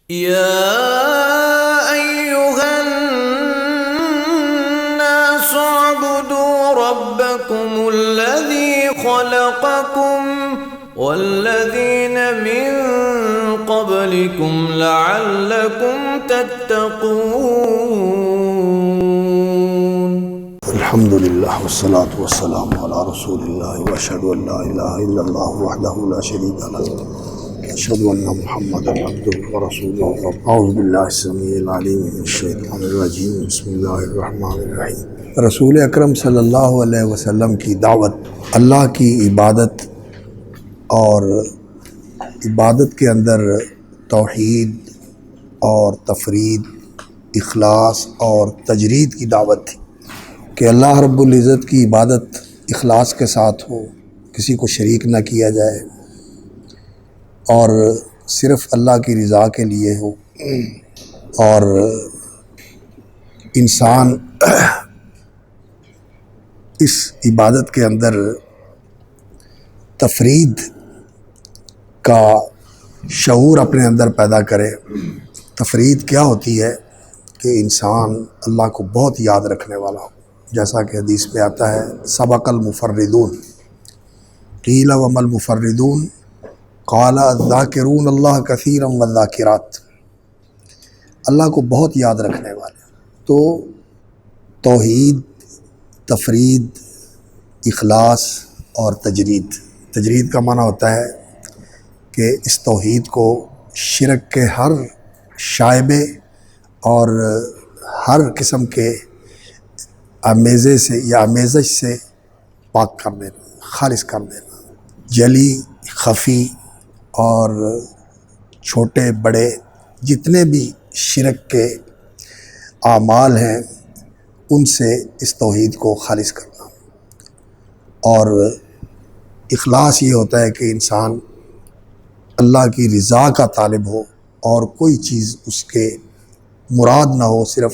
يا أيها الناس اعبدوا ربكم الذي خلقكم والذين من قبلكم لعلكم تتقون. الحمد للہ والصلاة والسلام علی رسول اللہ واشہد ان لا الہ الا اللہ وحدہ لا شریک لہ اشہد ان محمدا عبدہ ورسولہ. اعوذ باللہ السمیع العلیم من الشیطان الرجیم. بسم اللہ الرحمن الرحیم. رسول اکرم صلی اللہ علیہ وسلم کی دعوت اللہ کی عبادت اور عبادت کے اندر توحید اور تفرید، اخلاص اور تجرید کی دعوت تھی کہ اللہ رب العزت کی عبادت اخلاص کے ساتھ ہو، کسی کو شریک نہ کیا جائے اور صرف اللہ کی رضا کے لیے ہو. اور انسان اس عبادت کے اندر تفرید کا شعور اپنے اندر پیدا کرے. تفرید کیا ہوتی ہے؟ کہ انسان اللہ کو بہت یاد رکھنے والا ہو، جیسا کہ حدیث پہ آتا ہے سبق المفردون. قیل وما المفردون قال الذاکرون اللہ کثیرا والذاکرات. اللہ کو بہت یاد رکھنے والے. تو توحید، تفرید، اخلاص اور تجرید. تجرید کا معنی ہوتا ہے کہ اس توحید کو شرک کے ہر شائبے اور ہر قسم کے آمیزے سے یا آمیزش سے پاک کر دینا، خالص کر دینا. جلی، خفی اور چھوٹے بڑے جتنے بھی شرک کے اعمال ہیں ان سے اس توحید کو خالص کرنا. اور اخلاص یہ ہوتا ہے کہ انسان اللہ کی رضا کا طالب ہو اور کوئی چیز اس کے مراد نہ ہو، صرف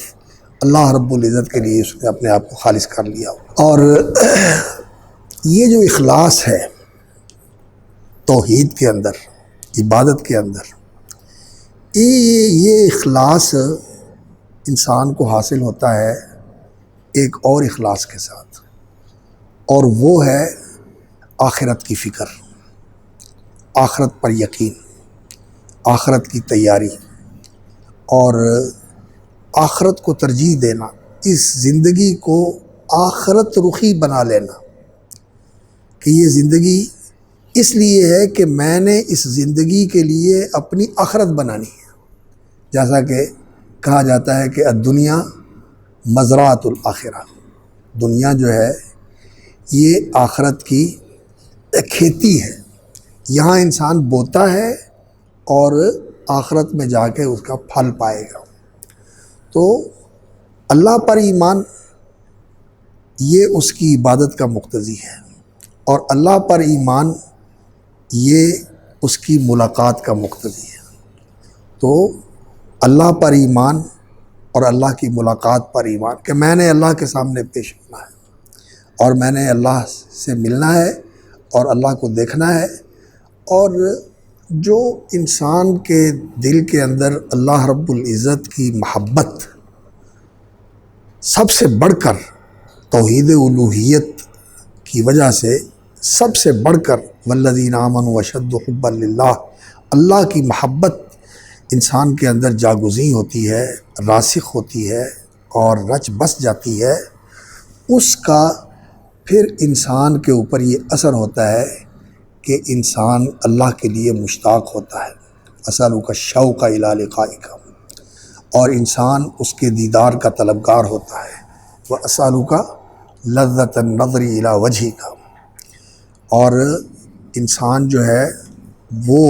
اللہ رب العزت کے لیے اس نے اپنے آپ کو خالص کر لیا ہو. اور یہ جو اخلاص ہے توحید کے اندر، عبادت کے اندر، یہ اخلاص انسان کو حاصل ہوتا ہے ایک اور اخلاص کے ساتھ، اور وہ ہے آخرت کی فکر، آخرت پر یقین، آخرت کی تیاری اور آخرت کو ترجیح دینا. اس زندگی کو آخرت رخی بنا لینا کہ یہ زندگی اس لیے ہے کہ میں نے اس زندگی کے لیے اپنی آخرت بنانی ہے. جیسا کہ کہا جاتا ہے کہ الدنیا مزرعۃ الآخرہ. دنیا جو ہے یہ آخرت کی کھیتی ہے. یہاں انسان بوتا ہے اور آخرت میں جا کے اس کا پھل پائے گا. تو اللہ پر ایمان یہ اس کی عبادت کا مقتضی ہے، اور اللہ پر ایمان یہ اس کی ملاقات کا مقتضی ہے. تو اللہ پر ایمان اور اللہ کی ملاقات پر ایمان کہ میں نے اللہ کے سامنے پیش ہونا ہے اور میں نے اللہ سے ملنا ہے اور اللہ کو دیکھنا ہے. اور جو انسان کے دل کے اندر اللہ رب العزت کی محبت سب سے بڑھ کر توحید الوہیت کی وجہ سے سب سے بڑھ کر والذین آمنوا اشد حبا للہ، اللہ کی محبت انسان کے اندر جاگزیں ہوتی ہے، راسخ ہوتی ہے اور رچ بس جاتی ہے. اس کا پھر انسان کے اوپر یہ اثر ہوتا ہے کہ انسان اللہ کے لیے مشتاق ہوتا ہے. اسألک الشوق الی لقائک، اور انسان اس کے دیدار کا طلبگار ہوتا ہے. واسألک لذۃ النظر الی وجہک، اور انسان جو ہے وہ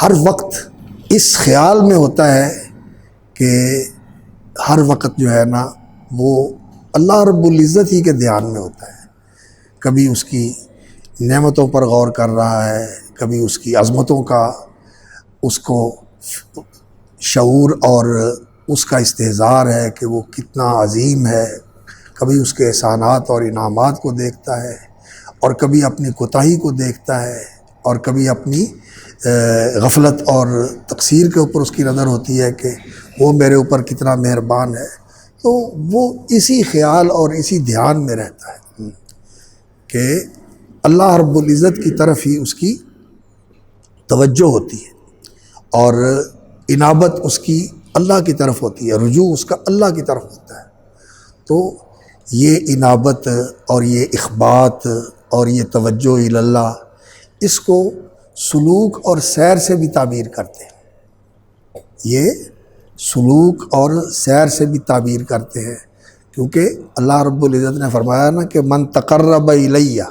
ہر وقت اس خیال میں ہوتا ہے کہ ہر وقت جو ہے نا وہ اللہ رب العزت ہی کے دھیان میں ہوتا ہے. کبھی اس کی نعمتوں پر غور کر رہا ہے، کبھی اس کی عظمتوں کا اس کو شعور اور اس کا استحضار ہے کہ وہ کتنا عظیم ہے. کبھی اس کے احسانات اور انعامات کو دیکھتا ہے، اور کبھی اپنی کوتاہی کو دیکھتا ہے، اور کبھی اپنی غفلت اور تقصیر کے اوپر اس کی نظر ہوتی ہے کہ وہ میرے اوپر کتنا مہربان ہے، تو وہ اسی خیال اور اسی دھیان میں رہتا ہے کہ اللہ رب العزت کی طرف ہی اس کی توجہ ہوتی ہے اور انابت اس کی اللہ کی طرف ہوتی ہے، رجوع اس کا اللہ کی طرف ہوتا ہے۔ تو یہ انابت اور یہ اخبات اور یہ توجہ اللہ، اس کو سلوک اور سیر سے بھی تعبیر کرتے ہیں، یہ سلوک اور سیر سے بھی تعبیر کرتے ہیں، کیونکہ اللہ رب العزت نے فرمایا نا کہ من تقرب الیہ،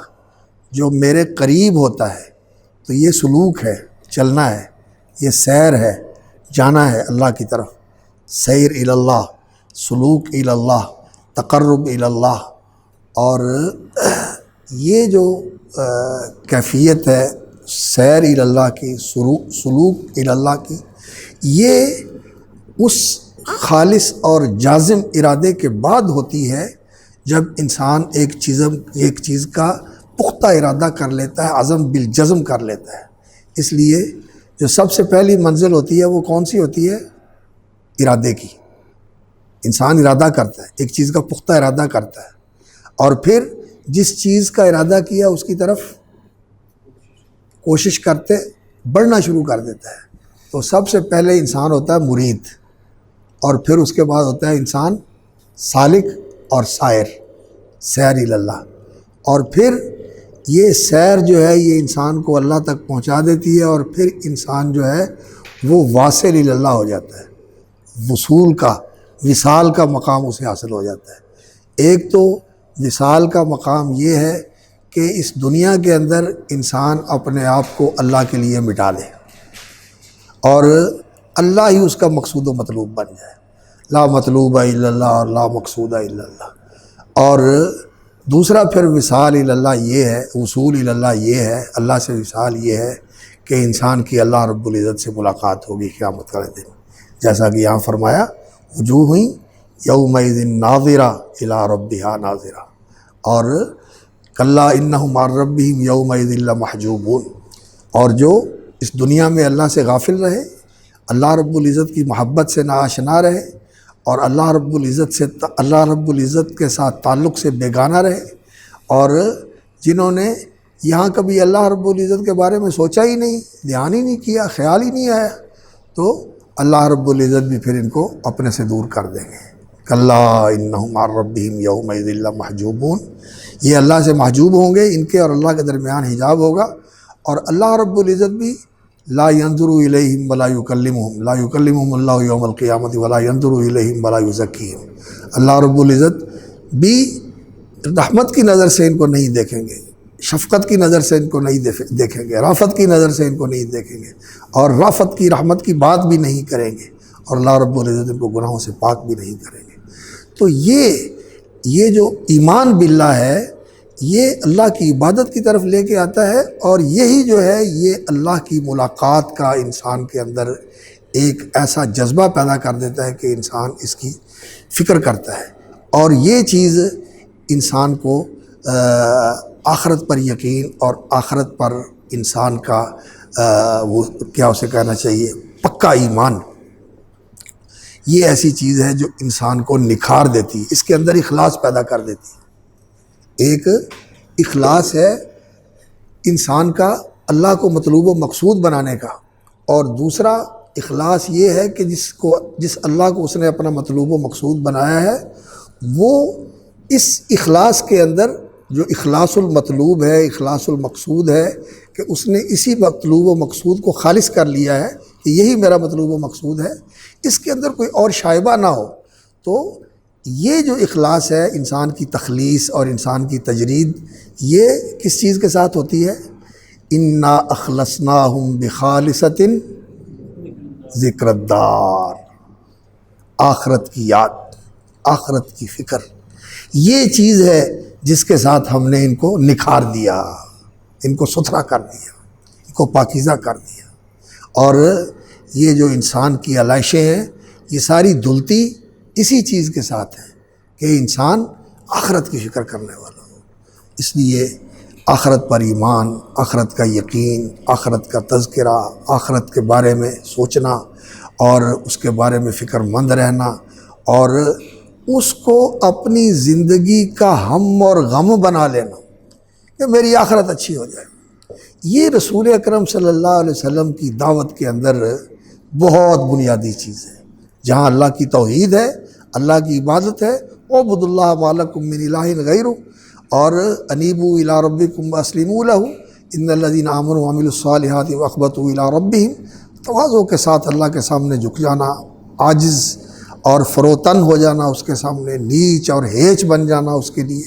جو میرے قریب ہوتا ہے، تو یہ سلوک ہے، چلنا ہے، یہ سیر ہے، جانا ہے اللہ کی طرف، سیر اللہ، سلوک اللہ، تقرب اللہ۔ اور یہ جو کیفیت ہے سیر اللہ کی، سلوک اللہ کی، یہ اس خالص اور جازم ارادے کے بعد ہوتی ہے جب انسان ایک چیز کا پختہ ارادہ کر لیتا ہے، عزم بالجزم کر لیتا ہے۔ اس لیے جو سب سے پہلی منزل ہوتی ہے وہ کون سی ہوتی ہے؟ ارادے کی۔ انسان ارادہ کرتا ہے، ایک چیز کا پختہ ارادہ کرتا ہے، اور پھر جس چیز کا ارادہ کیا اس کی طرف کوشش کرتے بڑھنا شروع کر دیتا ہے۔ تو سب سے پہلے انسان ہوتا ہے مرید، اور پھر اس کے بعد ہوتا ہے انسان سالک اور سائر، سیر اللہ، اور پھر یہ سیر جو ہے یہ انسان کو اللہ تک پہنچا دیتی ہے، اور پھر انسان جو ہے وہ واصل اللہ ہو جاتا ہے، وصول کا، وصال کا مقام اسے حاصل ہو جاتا ہے۔ ایک تو وصال کا مقام یہ ہے کہ اس دنیا کے اندر انسان اپنے آپ کو اللہ کے لیے مٹا دے اور اللہ ہی اس کا مقصود و مطلوب بن جائے، لا مطلوب الا اللہ اور لا مقصود الا اللہ۔ اور دوسرا پھر وصال اللہ یہ ہے، وصول اللہ یہ ہے، اللہ سے وصال یہ ہے کہ انسان کی اللہ رب العزت سے ملاقات ہوگی قیامت کا دن، جیسا کہ یہاں فرمایا وجوہ یومئذ ناظرہ الی ربہا ناظرہ، اور کلا انہم عن ربہم یومئذ لمحجوبون۔ اور جو اس دنیا میں اللہ سے غافل رہے، اللہ رب العزت کی محبت سے ناآشنا رہے، اور اللہ رب العزت کے ساتھ تعلق سے بیگانہ رہے، اور جنہوں نے یہاں کبھی اللہ رب العزت کے بارے میں سوچا ہی نہیں، دھیان ہی نہیں کیا، خیال ہی نہیں آیا، تو اللہ رب العزت بھی پھر ان کو اپنے سے دور کر دیں گے۔ کلا انہم عن ربہم یومئذ لمحجوبون، یہ اللہ سے محجوب ہوں گے، ان کے اور اللہ کے درمیان حجاب ہوگا، اور اللہ رب العزت بھی لا ينظر الیہم ولا یکلمہم، لا یکلمہم اللہ یوم القیامۃ ولا ينظر الیہم ولا یزکیہم۔ اللہ رب العزت بھی رحمت کی نظر سے ان کو نہیں دیکھیں گے، شفقت کی نظر سے ان کو نہیں دیکھیں گے، رافت کی نظر سے ان کو نہیں دیکھیں گے، اور رافت کی رحمت کی بات بھی نہیں کریں گے، اور اللہ رب العزت ان کو گناہوں سے پاک بھی نہیں کریں گے۔ تو یہ جو ایمان باللہ ہے یہ اللہ کی عبادت کی طرف لے کے آتا ہے، اور یہی جو ہے یہ اللہ کی ملاقات کا انسان کے اندر ایک ایسا جذبہ پیدا کر دیتا ہے کہ انسان اس کی فکر کرتا ہے، اور یہ چیز انسان کو آخرت پر یقین اور آخرت پر انسان کا وہ کیا اسے کہنا چاہیے پکا ایمان، یہ ایسی چیز ہے جو انسان کو نکھار دیتی ہے، اس کے اندر اخلاص پیدا کر دیتی ہے۔ ایک اخلاص ہے انسان کا اللہ کو مطلوب و مقصود بنانے کا، اور دوسرا اخلاص یہ ہے کہ جس اللہ کو اس نے اپنا مطلوب و مقصود بنایا ہے، وہ اس اخلاص کے اندر جو اخلاص المطلوب ہے، اخلاص المقصود ہے، کہ اس نے اسی مطلوب و مقصود کو خالص کر لیا ہے کہ یہی میرا مطلوب و مقصود ہے، اس کے اندر کوئی اور شائبہ نہ ہو۔ تو یہ جو اخلاص ہے انسان کی تخلیص اور انسان کی تجرید، یہ کس چیز کے ساتھ ہوتی ہے؟ انا اخلصناہم بخالصۃ ذکر الدار، آخرت کی یاد، آخرت کی فکر، یہ چیز ہے جس کے ساتھ ہم نے ان کو نکھار دیا، ان کو ستھرا کر دیا، ان کو پاکیزہ کر دیا۔ اور یہ جو انسان کی علائشیں ہیں یہ ساری دھلتی اسی چیز کے ساتھ ہے کہ انسان آخرت کی فکر کرنے والا ہو۔ اس لیے آخرت پر ایمان، آخرت کا یقین، آخرت کا تذکرہ، آخرت کے بارے میں سوچنا اور اس کے بارے میں فکر مند رہنا اور اس کو اپنی زندگی کا ہم اور غم بنا لینا کہ میری آخرت اچھی ہو جائے، یہ رسول اکرم صلی اللہ علیہ وسلم کی دعوت کے اندر بہت بنیادی چیز ہے۔ جہاں اللہ کی توحید ہے، اللہ کی عبادت ہے، اعبدوا اللہ ما لکم من الہ غیرہ، اور انیبوا الی ربکم واسلموا لہ ان الذین آمنوا وعملوا الصالحات واخبتوا الی ربہم، تواضع کے ساتھ اللہ کے سامنے جھک جانا، عاجز اور فروتن ہو جانا اس کے سامنے، نیچ اور ہیچ بن جانا اس کے لیے،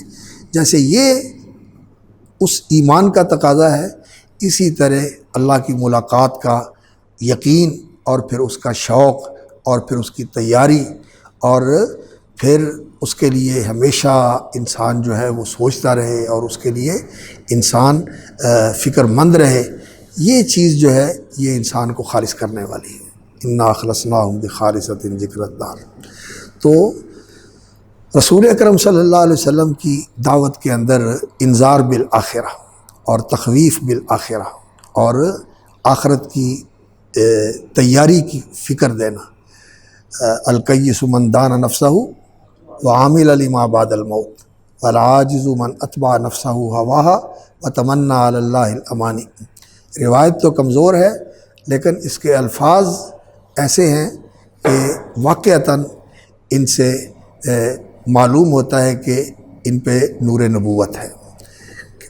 جیسے یہ اس ایمان کا تقاضا ہے، اسی طرح اللہ کی ملاقات کا یقین اور پھر اس کا شوق اور پھر اس کی تیاری اور پھر اس کے لیے ہمیشہ انسان جو ہے وہ سوچتا رہے اور اس کے لیے انسان فکر مند رہے، یہ چیز جو ہے یہ انسان کو خالص کرنے والی ہے۔ انا اخلصناہم بخالصۃ ذکر الدار۔ تو رسول اکرم صلی اللہ علیہ وسلم کی دعوت کے اندر انذار بالآخرہ اور تخویف بالآخرہ اور آخرت کی تیاری کی فکر دینا، الکیس من دان نفسہ وعامل لما بعد الموت والعاجز من اتبع نفسہ ہواہا وتمنى علی اللہ الامانی۔ روایت تو کمزور ہے لیکن اس کے الفاظ ایسے ہیں کہ واقعتاً ان سے معلوم ہوتا ہے کہ ان پہ نور نبوت ہے،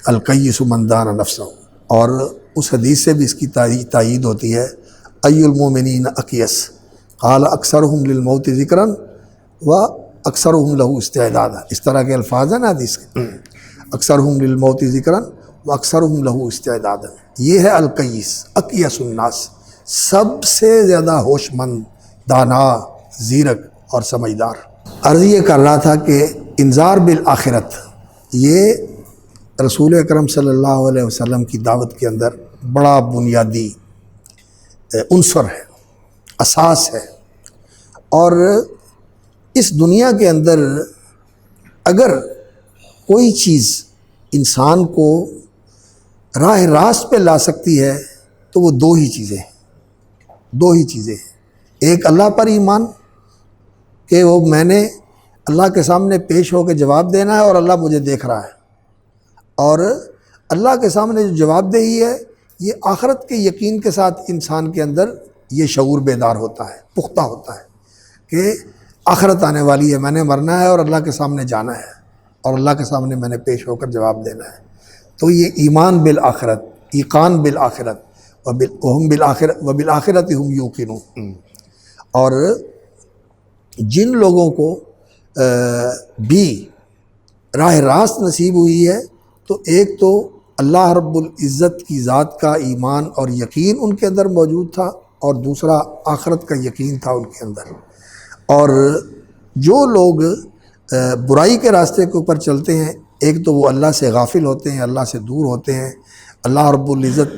الکیس من دان نفسہ، اور اس حدیث سے بھی اس کی تائید ہوتی ہے، ای المؤمنین اقیس قال اکثرہم للموت ذکرا و اکثرہم لہ استعدادا، اس طرح کے الفاظ ہیں نا حدیث کے، اکثرہم للموت ذکرا و اکثرہم لہ استعدادا، یہ ہے القیس، اقیس الناس، سب سے زیادہ ہوش مند، دانا، زیرک اور سمجھدار۔ عرض یہ کر رہا تھا کہ انذار بالآخرت یہ رسول اکرم صلی اللہ علیہ وسلم کی دعوت کے اندر بڑا بنیادی عنصر ہے، اساس ہے، اور اس دنیا کے اندر اگر کوئی چیز انسان کو راہ راست پہ لا سکتی ہے تو وہ دو ہی چیزیں ہیں، ایک اللہ پر ایمان کہ وہ میں نے اللہ کے سامنے پیش ہو کے جواب دینا ہے اور اللہ مجھے دیکھ رہا ہے، اور اللہ کے سامنے جو جواب دہی ہے یہ آخرت کے یقین کے ساتھ انسان کے اندر یہ شعور بیدار ہوتا ہے، پختہ ہوتا ہے کہ آخرت آنے والی ہے، میں نے مرنا ہے اور اللہ کے سامنے جانا ہے اور اللہ کے سامنے میں نے پیش ہو کر جواب دینا ہے۔ تو یہ ایمان بالآخرت، ایقان بالآخرت وبالآخرت ہم یوقنون، اور جن لوگوں کو بھی راہ راست نصیب ہوئی ہے تو ایک تو اللہ رب العزت کی ذات کا ایمان اور یقین ان کے اندر موجود تھا، اور دوسرا آخرت کا یقین تھا ان کے اندر، اور جو لوگ برائی کے راستے کے اوپر چلتے ہیں ایک تو وہ اللہ سے غافل ہوتے ہیں، اللہ سے دور ہوتے ہیں، اللہ رب العزت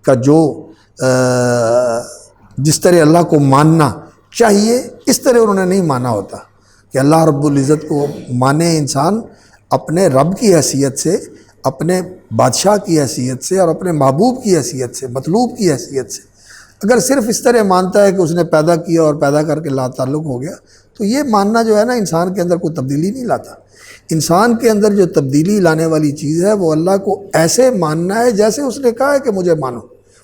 کا جو جس طرح اللہ کو ماننا چاہیے اس طرح انہوں نے نہیں مانا ہوتا کہ اللہ رب العزت کو مانے انسان اپنے رب کی حیثیت سے، اپنے بادشاہ کی حیثیت سے اور اپنے محبوب کی حیثیت سے، مطلوب کی حیثیت سے۔ اگر صرف اس طرح مانتا ہے کہ اس نے پیدا کیا اور پیدا کر کے لا تعلق ہو گیا تو یہ ماننا جو ہے نا انسان کے اندر کوئی تبدیلی نہیں لاتا۔ انسان کے اندر جو تبدیلی لانے والی چیز ہے وہ اللہ کو ایسے ماننا ہے جیسے اس نے کہا ہے کہ مجھے مانو۔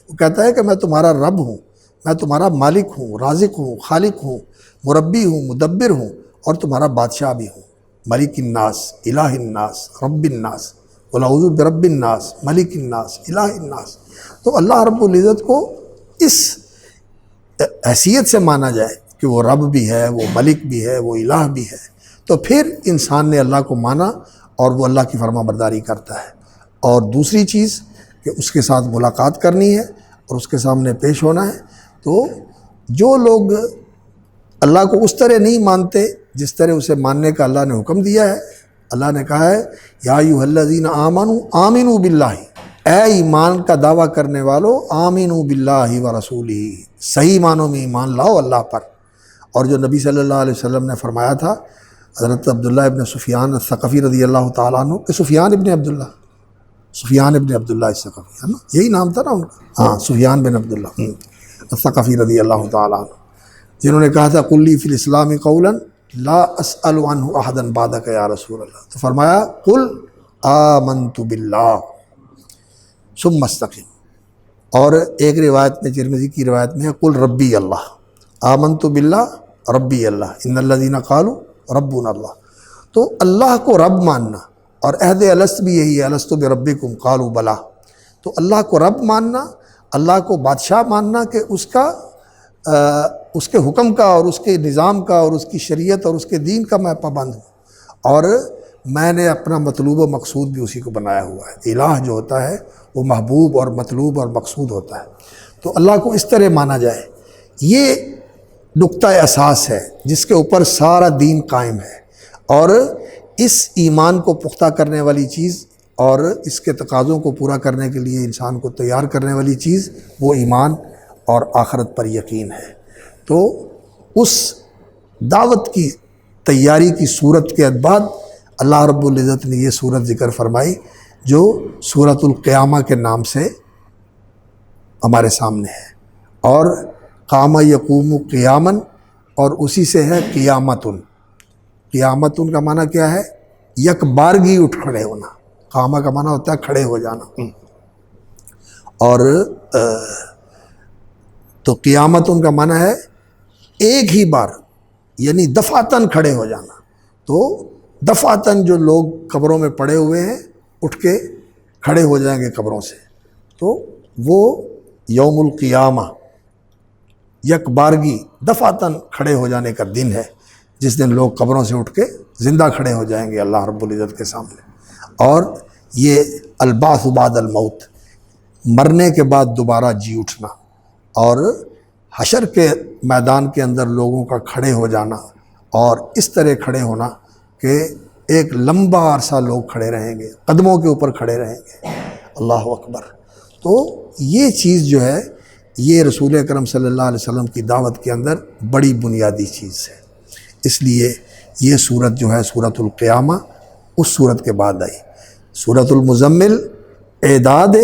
وہ کہتا ہے کہ میں تمہارا رب ہوں، میں تمہارا مالک ہوں، رازق ہوں، خالق ہوں، مربی ہوں، مدبر ہوں، اور تمہارا بادشاہ بھی ہوں، ملک الناس، الہ الناس، رب الناس، قل اعوذ برب الناس، ملک الناس، الہ الناس۔ تو اللہ رب العزت کو اس حیثیت سے مانا جائے کہ وہ رب بھی ہے، وہ ملک بھی ہے، وہ الہ بھی ہے، تو پھر انسان نے اللہ کو مانا اور وہ اللہ کی فرما برداری کرتا ہے۔ اور دوسری چیز کہ اس کے ساتھ ملاقات کرنی ہے اور اس کے سامنے پیش ہونا ہے۔ تو جو لوگ اللہ کو اس طرح نہیں مانتے جس طرح اسے ماننے کا اللہ نے حکم دیا ہے، اللہ نے کہا ہے یا ایھا الذین آمنوا آمنوا باللہ، اے ایمان کا دعویٰ کرنے والو، آمنوا باللہ ورسولہ، صحیح معنوں میں ایمان لاؤ اللہ پر۔ اور جو نبی صلی اللہ علیہ وسلم نے فرمایا تھا حضرت عبداللہ ابن سفیان الثقفی رضی اللہ تعالیٰ عنہ کہ سفیان ابن عبداللہ سفیان ابن عبداللہ الثقفی ہے نا، یہی نام تھا نا ان کا، ہاں سفیان بن عبداللہ الثقفی رضی اللہ تعالیٰ عنہ، جنہوں نے کہا تھا قل لی فی الاسلام قولا لا اسأل عنہ احدا بعدک یا رسول اللہ، تو فرمایا قل آمنت باللہ ثم استقم، اور ایک روایت میں ترمذی کی روایت میں ہے قل ربی اللہ، آمنت باللہ ربی اللہ، ان الذین قالوا ربنا اللہ، تو اللہ کو رب ماننا، اور عہد الست بھی یہی ہے، الست بربکم قالوا بلا، تو اللہ کو رب ماننا، اللہ کو بادشاہ ماننا کہ اس کے حکم کا اور اس کے نظام کا اور اس کی شریعت اور اس کے دین کا میں پابند ہوں، اور میں نے اپنا مطلوب و مقصود بھی اسی کو بنایا ہوا ہے۔ الہ جو ہوتا ہے وہ محبوب اور مطلوب اور مقصود ہوتا ہے، تو اللہ کو اس طرح مانا جائے، یہ نقطہ اساس ہے جس کے اوپر سارا دین قائم ہے، اور اس ایمان کو پختہ کرنے والی چیز اور اس کے تقاضوں کو پورا کرنے کے لیے انسان کو تیار کرنے والی چیز وہ ایمان اور آخرت پر یقین ہے۔ تو اس دعوت کی تیاری کی صورت کے بعد اللہ رب العزت نے یہ صورت ذکر فرمائی جو سورۃ القیامہ کے نام سے ہمارے سامنے ہے، اور قام یقوم قیامن، اور اسی سے ہے قیامتن۔ قیامتن کا معنی کیا ہے؟ یک بارگی اٹھ کھڑے ہونا، قامہ کا معنی ہوتا ہے کھڑے ہو جانا، اور تو قیامتن کا معنی ہے ایک ہی بار، یعنی دفعتاً کھڑے ہو جانا، تو دفعتاً جو لوگ قبروں میں پڑے ہوئے ہیں اٹھ کے کھڑے ہو جائیں گے قبروں سے، تو وہ یوم القیامہ یک بارگی دفعتاً کھڑے ہو جانے کا دن ہے، جس دن لوگ قبروں سے اٹھ کے زندہ کھڑے ہو جائیں گے اللہ رب العزت کے سامنے۔ اور یہ البعث بعد الموت، مرنے کے بعد دوبارہ جی اٹھنا، اور حشر کے میدان کے اندر لوگوں کا کھڑے ہو جانا، اور اس طرح کھڑے ہونا کہ ایک لمبا عرصہ لوگ کھڑے رہیں گے، قدموں کے اوپر کھڑے رہیں گے، اللہ اکبر۔ تو یہ چیز جو ہے یہ رسول اکرم صلی اللہ علیہ وسلم کی دعوت کے اندر بڑی بنیادی چیز ہے، اس لیے یہ صورت جو ہے سورۃ القیامہ اس صورت کے بعد آئی۔ سورۃ المزمل اعداد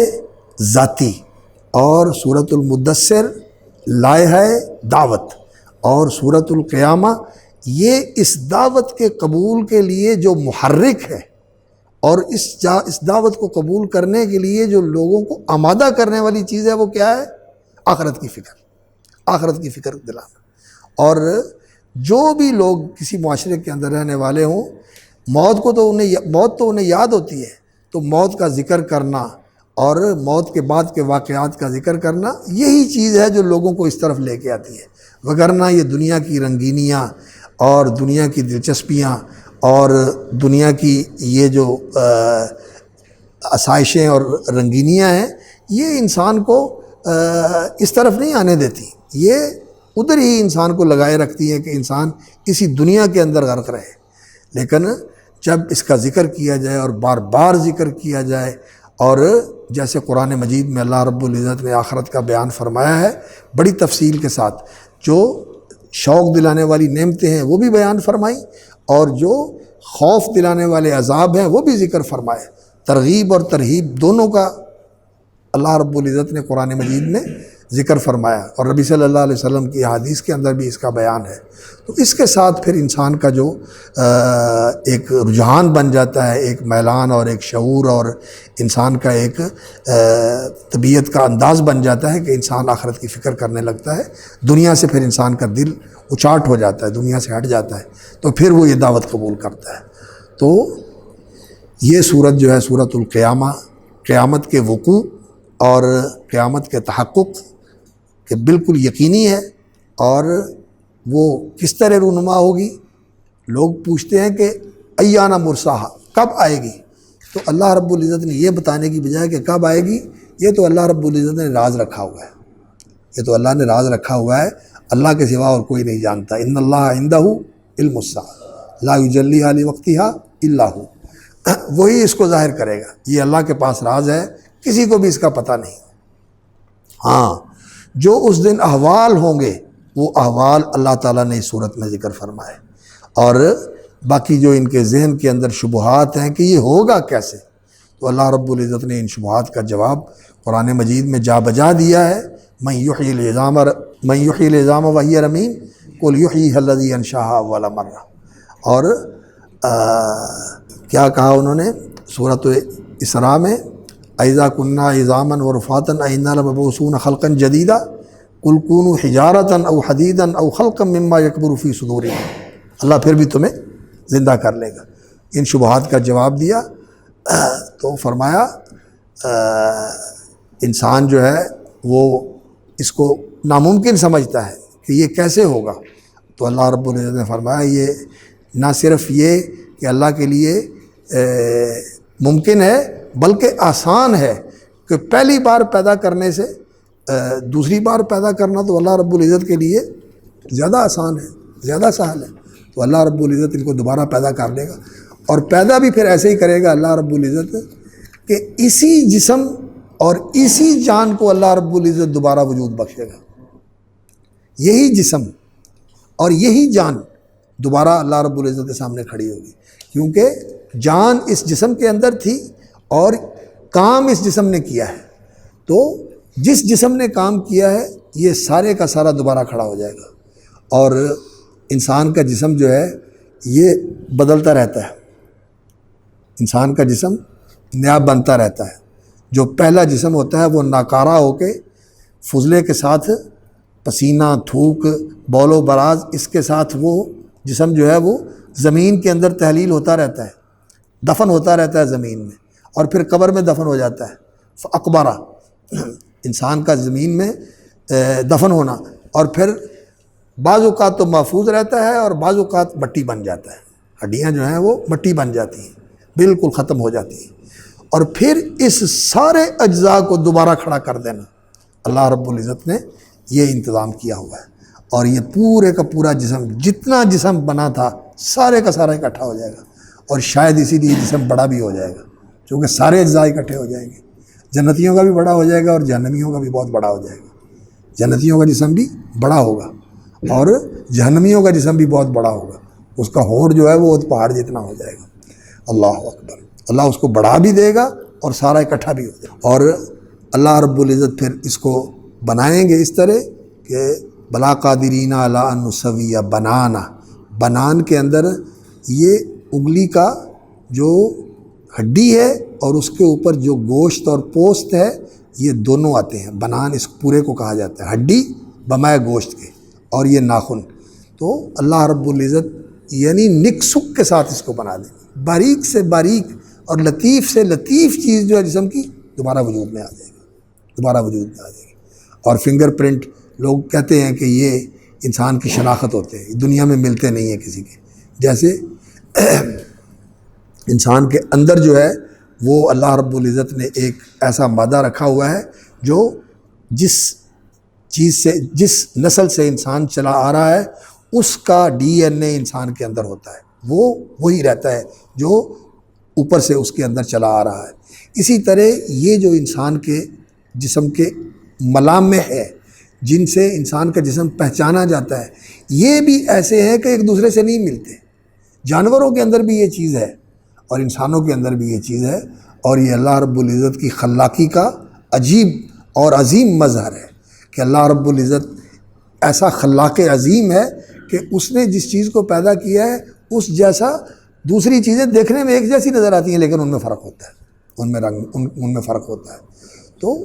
ذاتی، اور سورۃ المدثر لائحہ دعوت، اور سورۃ القیامہ یہ اس دعوت کے قبول کے لیے جو محرک ہے، اور اس دعوت کو قبول کرنے کے لیے جو لوگوں کو آمادہ کرنے والی چیز ہے وہ کیا ہے؟ آخرت کی فکر، آخرت کی فکر دلانا۔ اور جو بھی لوگ کسی معاشرے کے اندر رہنے والے ہوں، موت تو انہیں یاد ہوتی ہے، تو موت کا ذکر کرنا اور موت کے بعد کے واقعات کا ذکر کرنا یہی چیز ہے جو لوگوں کو اس طرف لے کے آتی ہے، وگرنہ یہ دنیا کی رنگینیاں اور دنیا کی دلچسپیاں اور دنیا کی یہ جو آسائشیں اور رنگینیاں ہیں، یہ انسان کو اس طرف نہیں آنے دیتی، یہ ادھر ہی انسان کو لگائے رکھتی ہے کہ انسان اسی دنیا کے اندر غرق رہے۔ لیکن جب اس کا ذکر کیا جائے اور بار بار ذکر کیا جائے، اور جیسے قرآن مجید میں اللہ رب العزت نے آخرت کا بیان فرمایا ہے بڑی تفصیل کے ساتھ، جو شوق دلانے والی نعمتیں ہیں وہ بھی بیان فرمائی، اور جو خوف دلانے والے عذاب ہیں وہ بھی ذکر فرمائے، ترغیب اور ترہیب دونوں کا اللہ رب العزت نے قرآن مجید میں ذکر فرمایا، اور نبی صلی اللہ علیہ وسلم کی حدیث کے اندر بھی اس کا بیان ہے۔ تو اس کے ساتھ پھر انسان کا جو ایک رجحان بن جاتا ہے، ایک میلان اور ایک شعور، اور انسان کا ایک طبیعت کا انداز بن جاتا ہے کہ انسان آخرت کی فکر کرنے لگتا ہے، دنیا سے پھر انسان کا دل اچاٹ ہو جاتا ہے، دنیا سے ہٹ جاتا ہے، تو پھر وہ یہ دعوت قبول کرتا ہے۔ تو یہ صورت جو ہے سورۃ القیامہ، قیامت کے وقوع اور قیامت کے تحقق کہ بالکل یقینی ہے، اور وہ کس طرح رونما ہوگی؟ لوگ پوچھتے ہیں کہ ایانہ مرساہا، کب آئے گی؟ تو اللہ رب العزت نے یہ بتانے کی بجائے کہ کب آئے گی، یہ تو اللہ رب العزت نے راز رکھا ہوا ہے، یہ تو اللہ نے راز رکھا ہوا ہے، اللہ کے سوا اور کوئی نہیں جانتا۔ ان اللہ عندہ علم الساعہ لا یجلیہا لوقتہا الا ہو، وہی اس کو ظاہر کرے گا، یہ اللہ کے پاس راز ہے، کسی کو بھی اس کا پتہ نہیں۔ ہاں، جو اس دن احوال ہوں گے وہ احوال اللہ تعالیٰ نے اس صورت میں ذکر فرمائے، اور باقی جو ان کے ذہن کے اندر شبہات ہیں کہ یہ ہوگا کیسے، تو اللہ رب العزت نے ان شبہات کا جواب قرآن مجید میں جا بجا دیا ہے. من یحیی العظام وہی رمیم قل یحییھا الذی انشأھا اول مرہ. اور کیا کہا انہوں نے سورۃ اسراء میں اذا کنا عظاما ورفاتا انا لمبعوثون خلقا جدیدا قل کونوا حجارۃ او حدیدا او خلقا مما یکبر فی صدورکم. اللہ پھر بھی تمہیں زندہ کر لے گا. ان شبہات کا جواب دیا تو فرمایا انسان جو ہے وہ اس کو ناممکن سمجھتا ہے کہ یہ کیسے ہوگا. تو اللہ رب العزت نے فرمایا یہ نہ صرف یہ کہ اللہ کے لیے ممکن ہے بلکہ آسان ہے کہ پہلی بار پیدا کرنے سے دوسری بار پیدا کرنا تو اللہ رب العزت کے لیے زیادہ آسان ہے, زیادہ سہل ہے. تو اللہ رب العزت ان کو دوبارہ پیدا کر لے گا اور پیدا بھی پھر ایسے ہی کرے گا اللہ رب العزت کہ اسی جسم اور اسی جان کو اللہ رب العزت دوبارہ وجود بخشے گا. یہی جسم اور یہی جان دوبارہ اللہ رب العزت کے سامنے کھڑی ہوگی, کیونکہ جان اس جسم کے اندر تھی اور کام اس جسم نے کیا ہے. تو جس جسم نے کام کیا ہے یہ سارے کا سارا دوبارہ کھڑا ہو جائے گا. اور انسان کا جسم جو ہے یہ بدلتا رہتا ہے, انسان کا جسم نیا بنتا رہتا ہے. جو پہلا جسم ہوتا ہے وہ ناکارہ ہو کے فضلے کے ساتھ پسینہ تھوک بول و براز اس کے ساتھ وہ جسم جو ہے وہ زمین کے اندر تحلیل ہوتا رہتا ہے, دفن ہوتا رہتا ہے زمین میں, اور پھر قبر میں دفن ہو جاتا ہے. اقبارہ انسان کا زمین میں دفن ہونا, اور پھر بعض اوقات تو محفوظ رہتا ہے اور بعض اوقات مٹی بن جاتا ہے. ہڈیاں جو ہیں وہ مٹی بن جاتی ہیں, بالکل ختم ہو جاتی ہیں. اور پھر اس سارے اجزاء کو دوبارہ کھڑا کر دینا اللہ رب العزت نے یہ انتظام کیا ہوا ہے. اور یہ پورے کا پورا جسم جتنا جسم بنا تھا سارے کا سارا اکٹھا ہو جائے گا, اور شاید اسی لیے جسم بڑا بھی ہو جائے گا کیونکہ سارے اجزاء اکٹھے ہو جائیں گے. جنتیوں کا بھی بڑا ہو جائے گا اور جہنمیوں کا بھی بہت بڑا ہو جائے گا. جنتیوں کا جسم بھی بڑا ہوگا اور جہنمیوں کا جسم بھی بہت بڑا ہوگا. اس کا ہونٹ جو ہے وہ پہاڑ جتنا ہو جائے گا. اللہ اکبر. اللہ اس کو بڑھا بھی دے گا اور سارا اکٹھا بھی ہو جائے گا. اور اللہ رب العزت پھر اس کو بنائیں گے اس طرح کہ بلا قادرین علی ان نسوی بنانا. بنان کے اندر یہ انگلی کا جو ہڈی ہے اور اس کے اوپر جو گوشت اور پوست ہے یہ دونوں آتے ہیں. بنان اس پورے کو کہا جاتا ہے, ہڈی بمائے گوشت کے, اور یہ ناخن. تو اللہ رب العزت یعنی نک سک کے ساتھ اس کو بنا دیں گے, باریک سے باریک اور لطیف سے لطیف چیز جو ہے جسم کی دوبارہ وجود میں آ جائے گی, دوبارہ وجود میں آ جائے گی. اور فنگر پرنٹ لوگ کہتے ہیں کہ یہ انسان کی شناخت ہوتے ہیں, دنیا میں ملتے نہیں ہیں کسی کے. جیسے انسان کے اندر جو ہے وہ اللہ رب العزت نے ایک ایسا مادہ رکھا ہوا ہے جو جس چیز سے جس نسل سے انسان چلا آ رہا ہے اس کا ڈی این اے انسان کے اندر ہوتا ہے, وہ وہی رہتا ہے جو اوپر سے اس کے اندر چلا آ رہا ہے. اسی طرح یہ جو انسان کے جسم کے ملامح ہے جن سے انسان کا جسم پہچانا جاتا ہے یہ بھی ایسے ہیں کہ ایک دوسرے سے نہیں ملتے. جانوروں کے اندر بھی یہ چیز ہے اور انسانوں کے اندر بھی یہ چیز ہے, اور یہ اللہ رب العزت کی خلاقی کا عجیب اور عظیم مظہر ہے کہ اللہ رب العزت ایسا خلاق عظیم ہے کہ اس نے جس چیز کو پیدا کیا ہے اس جیسا دوسری چیزیں دیکھنے میں ایک جیسی نظر آتی ہیں لیکن ان میں فرق ہوتا ہے, ان میں رنگ ان میں فرق ہوتا ہے. تو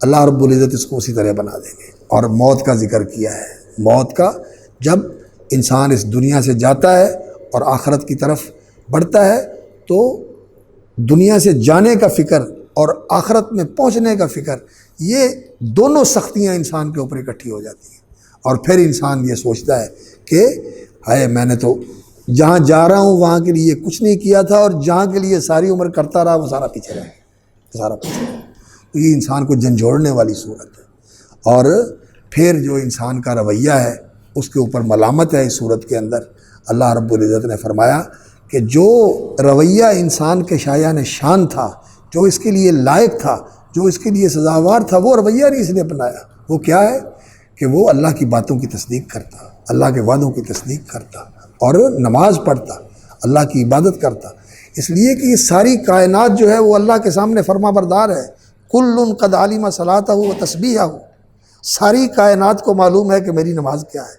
اللہ رب العزت اس کو اسی طرح بنا دیں گے. اور موت کا ذکر کیا ہے, موت کا جب انسان اس دنیا سے جاتا ہے اور آخرت کی طرف بڑھتا ہے تو دنیا سے جانے کا فکر اور آخرت میں پہنچنے کا فکر, یہ دونوں سختیاں انسان کے اوپر اکٹھی ہو جاتی ہیں. اور پھر انسان یہ سوچتا ہے کہ ہائے میں نے تو جہاں جا رہا ہوں وہاں کے لیے کچھ نہیں کیا تھا, اور جہاں کے لیے ساری عمر کرتا رہا وہ سارا پیچھے رہا, سارا پیچھے رہا. تو یہ انسان کو جھنجھوڑنے والی صورت ہے. اور پھر جو انسان کا رویہ ہے اس کے اوپر ملامت ہے اس صورت کے اندر. اللہ رب العزت نے فرمایا کہ جو رویہ انسان کے شایان شان تھا, جو اس کے لیے لائق تھا, جو اس کے لیے سزاوار تھا, وہ رویہ نہیں اس نے اپنایا. وہ کیا ہے کہ وہ اللہ کی باتوں کی تصدیق کرتا, اللہ کے وعدوں کی تصدیق کرتا, اور نماز پڑھتا, اللہ کی عبادت کرتا. اس لیے کہ یہ ساری کائنات جو ہے وہ اللہ کے سامنے فرما بردار ہے. کل قد علم صلاتہ و تسبیحہ، ساری کائنات کو معلوم ہے کہ میری نماز کیا ہے،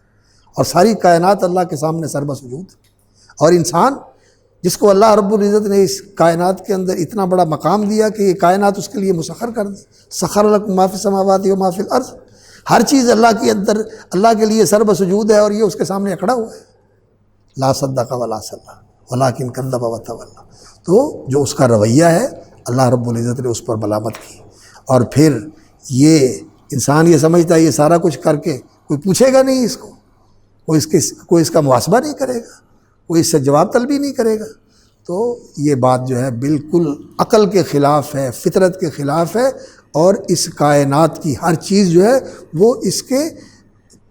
اور ساری کائنات اللہ کے سامنے سر بسجود. اور انسان جس کو اللہ رب العزت نے اس کائنات کے اندر اتنا بڑا مقام دیا کہ یہ کائنات اس کے لیے مسخر کر دی. سخر لکم ما فی السماوات و ما فی الارض، ہر چیز اللہ کے اندر اللہ کے لیے سر بسجود ہے، اور یہ اس کے سامنے اکھڑا ہوا ہے. لا صدق ولا صلی ولکن کذب وتولی. تو جو اس کا رویہ ہے اللہ رب العزت نے اس پر ملامت کی. اور پھر یہ انسان یہ سمجھتا ہے یہ سارا کچھ کر کے کوئی پوچھے گا نہیں اس کو، کوئی اس کا محاسبہ نہیں کرے گا، کوئی اس سے جواب طلبی نہیں کرے گا. تو یہ بات جو ہے بالکل عقل کے خلاف ہے، فطرت کے خلاف ہے، اور اس کائنات کی ہر چیز جو ہے وہ اس کے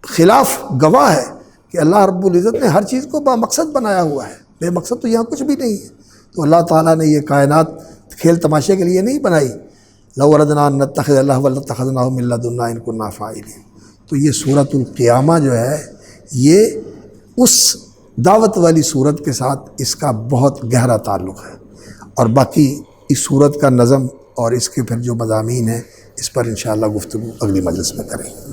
خلاف گواہ ہے کہ اللہ رب العزت نے ہر چیز کو با مقصد بنایا ہوا ہے. بے مقصد تو یہاں کچھ بھی نہیں ہے. تو اللہ تعالیٰ نے یہ کائنات کھیل تماشے کے لیے نہیں بنائی. لو اردنا ان نتخذ اللہ لاتخذناہ من لدنا ان کنا فاعلین. تو یہ سورۃ القیامہ جو ہے یہ اس دعوت والی صورت کے ساتھ اس کا بہت گہرا تعلق ہے. اور باقی اس صورت کا نظم اور اس کے پھر جو مضامین ہیں اس پر انشاءاللہ گفتگو اگلی مجلس میں کریں گے.